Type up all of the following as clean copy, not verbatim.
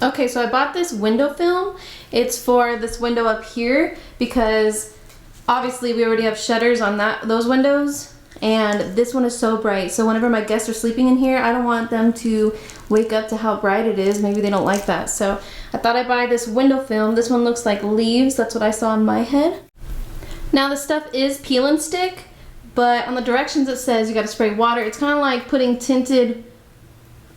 Okay, so I bought this window film. It's for this window up here because obviously we already have shutters on those windows, and this one is so bright. So whenever my guests are sleeping in here, I don't want them to wake up to how bright it is. Maybe they don't like that. So I thought I'd buy this window film. This one looks like leaves. That's what I saw in my head. Now this stuff is peel and stick, but on the directions it says you gotta spray water. It's kind of like putting tinted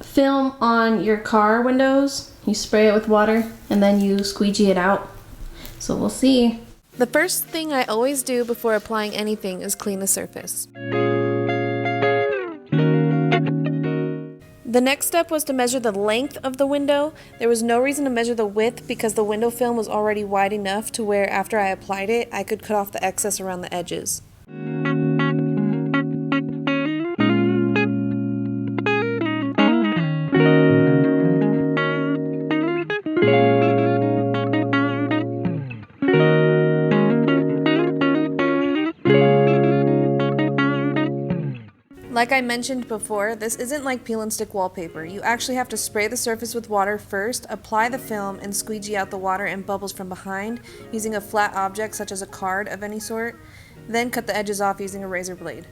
film on your car windows. You spray it with water and then you squeegee it out. So we'll see. The first thing I always do before applying anything is clean the surface. The next step was to measure the length of the window. There was no reason to measure the width because the window film was already wide enough to where after I applied it, I could cut off the excess around the edges. Like I mentioned before, this isn't like peel and stick wallpaper. You actually have to spray the surface with water first, apply the film, and squeegee out the water and bubbles from behind using a flat object such as a card of any sort. Then cut the edges off using a razor blade.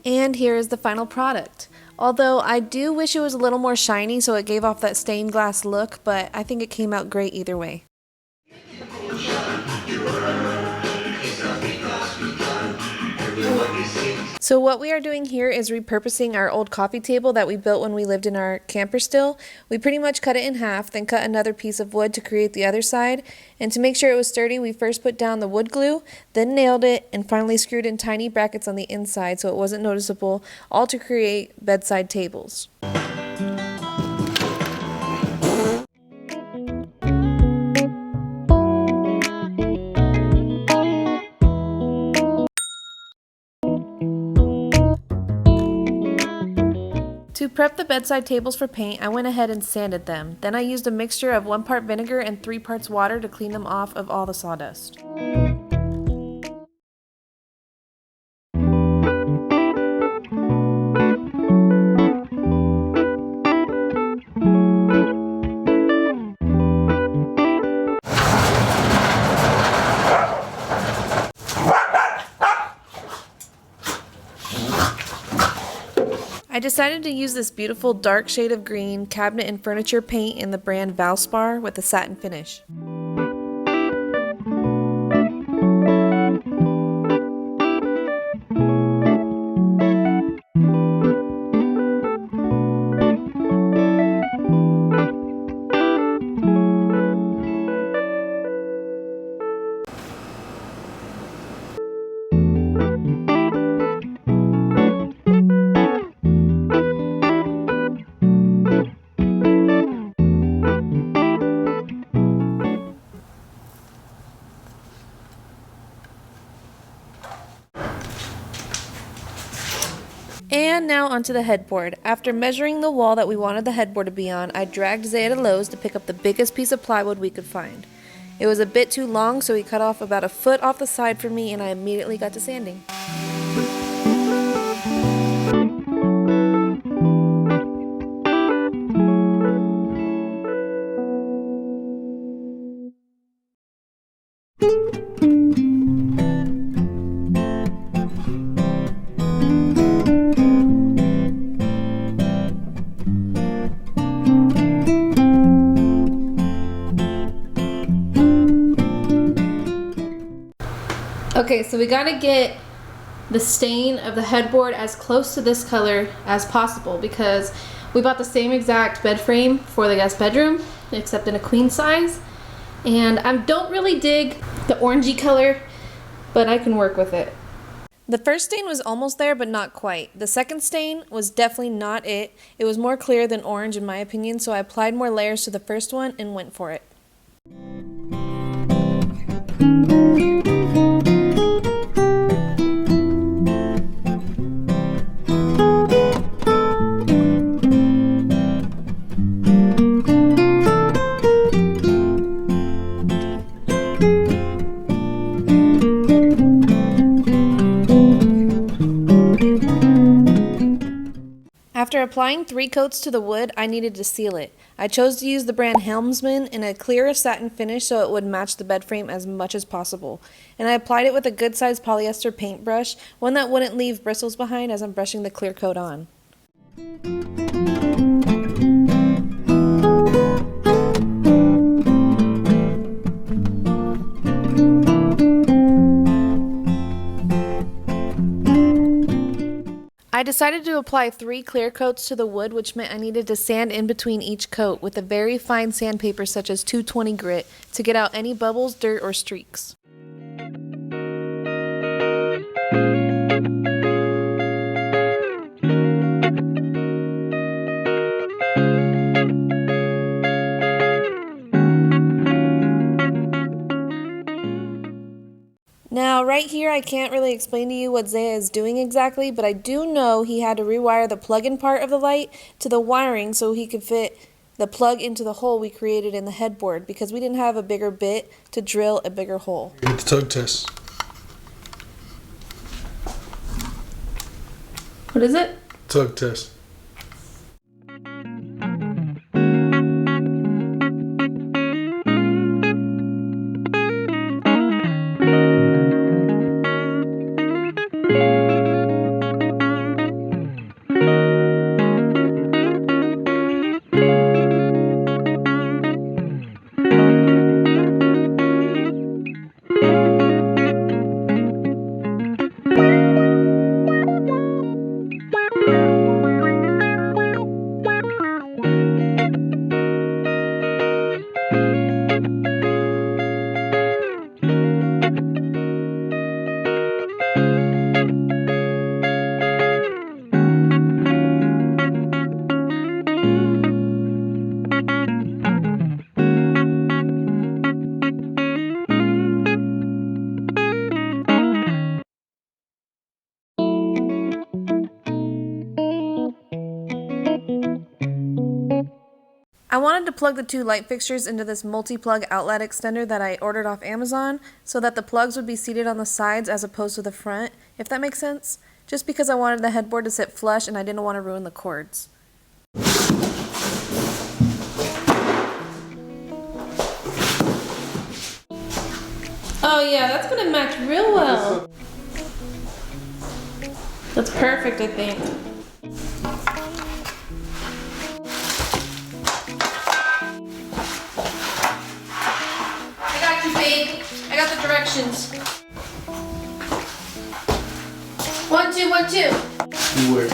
And here is the final product. Although I do wish it was a little more shiny so it gave off that stained glass look, but I think it came out great either way. So what we are doing here is repurposing our old coffee table that we built when we lived in our camper still. We pretty much cut it in half, then cut another piece of wood to create the other side. And to make sure it was sturdy, we first put down the wood glue, then nailed it, and finally screwed in tiny brackets on the inside so it wasn't noticeable, all to create bedside tables. To prep the bedside tables for paint, I went ahead and sanded them. Then I used a mixture of 1 part vinegar and 3 parts water to clean them off of all the sawdust. I decided to use this beautiful dark shade of green cabinet and furniture paint in the brand Valspar with a satin finish. And now onto the headboard. After measuring the wall that we wanted the headboard to be on, I dragged Zaya to Lowe's to pick up the biggest piece of plywood we could find. It was a bit too long, so he cut off about a foot off the side for me, and I immediately got to sanding. Okay, so we gotta get the stain of the headboard as close to this color as possible because we bought the same exact bed frame for the guest bedroom, except in a queen size. And I don't really dig the orangey color, but I can work with it. The first stain was almost there, but not quite. The second stain was definitely not it. It was more clear than orange in my opinion, so I applied more layers to the first one and went for it. After applying 3 coats to the wood, I needed to seal it. I chose to use the brand Helmsman in a clear satin finish so it would match the bed frame as much as possible. And I applied it with a good sized polyester paintbrush, one that wouldn't leave bristles behind as I'm brushing the clear coat on. I decided to apply 3 clear coats to the wood, which meant I needed to sand in between each coat with a very fine sandpaper such as 220 grit to get out any bubbles, dirt, or streaks. Now, right here, I can't really explain to you what Zaya is doing exactly, but I do know he had to rewire the plug-in part of the light to the wiring so he could fit the plug into the hole we created in the headboard because we didn't have a bigger bit to drill a bigger hole. Get the tug test. What is it? Tug test. I wanted to plug the 2 light fixtures into this multi-plug outlet extender that I ordered off Amazon so that the plugs would be seated on the sides as opposed to the front, if that makes sense. Just because I wanted the headboard to sit flush and I didn't want to ruin the cords. Oh yeah, that's gonna match real well. That's perfect, I think. I got the directions. 1, 2, 1, 2. Beware.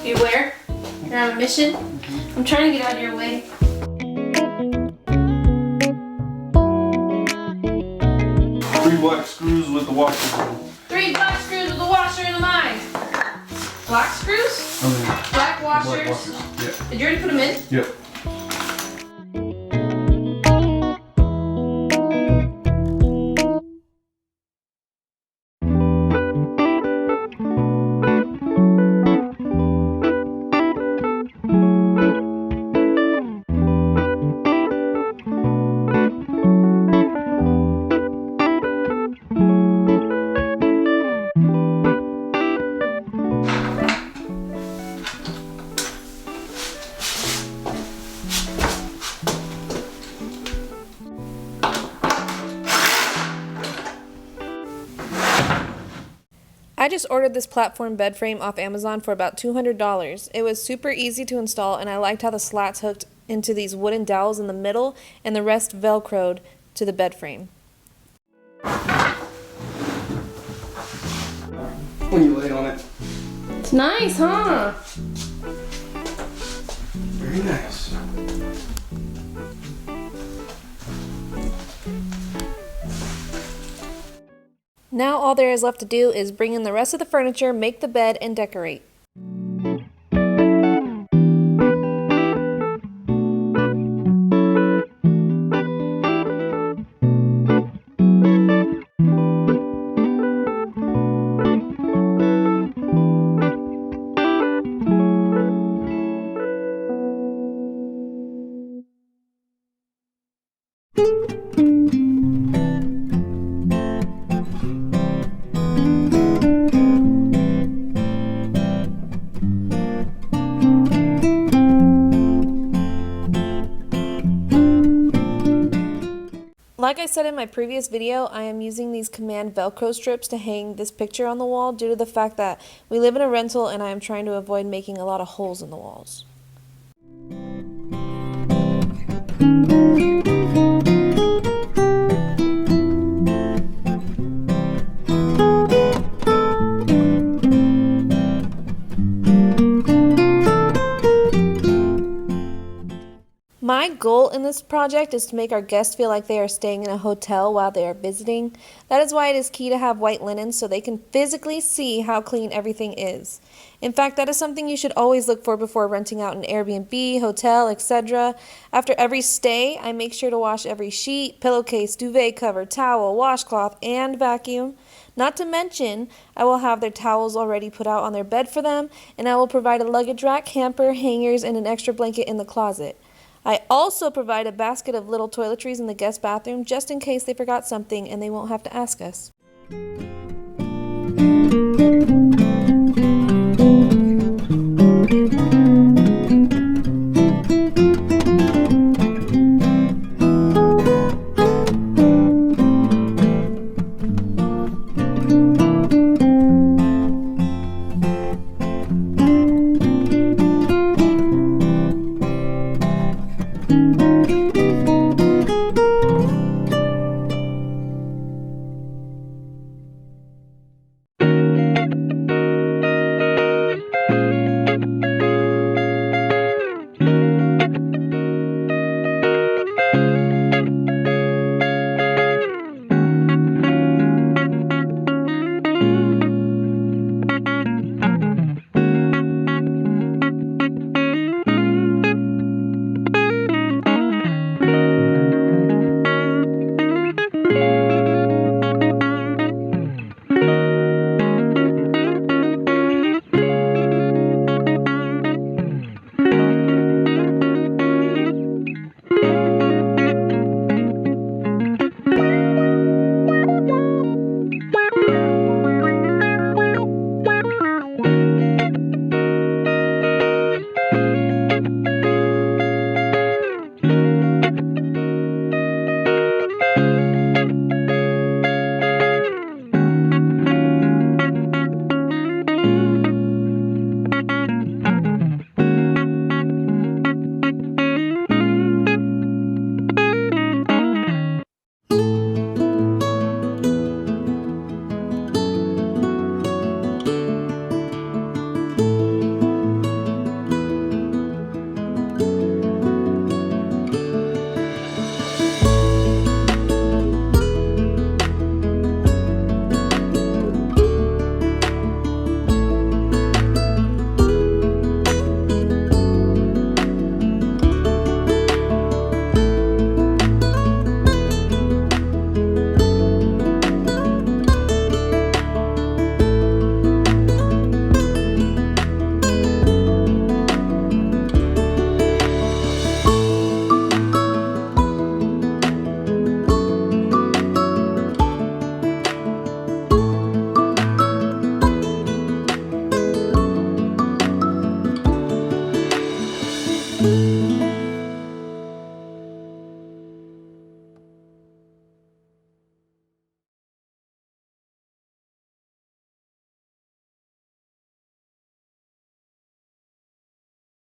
Beware. You're on a mission. I'm trying to get out of your way. Three black screws with the washer. 3 black screws with a washer and a line. Black screws? Black washers? Black washers. Yeah. Did you already put them in? Yep. I just ordered this platform bed frame off Amazon for about $200. It was super easy to install and I liked how the slats hooked into these wooden dowels in the middle and the rest velcroed to the bed frame. when you lay on it. It's nice, huh? Very nice. Now all there is left to do is bring in the rest of the furniture, make the bed, and decorate. Like I said in my previous video, I am using these command Velcro strips to hang this picture on the wall due to the fact that we live in a rental and I am trying to avoid making a lot of holes in the walls. My goal in this project is to make our guests feel like they are staying in a hotel while they are visiting. That is why it is key to have white linens so they can physically see how clean everything is. In fact, that is something you should always look for before renting out an Airbnb, hotel, etc. After every stay, I make sure to wash every sheet, pillowcase, duvet cover, towel, washcloth, and vacuum. Not to mention, I will have their towels already put out on their bed for them, and I will provide a luggage rack, hamper, hangers, and an extra blanket in the closet. I also provide a basket of little toiletries in the guest bathroom just in case they forgot something and they won't have to ask us.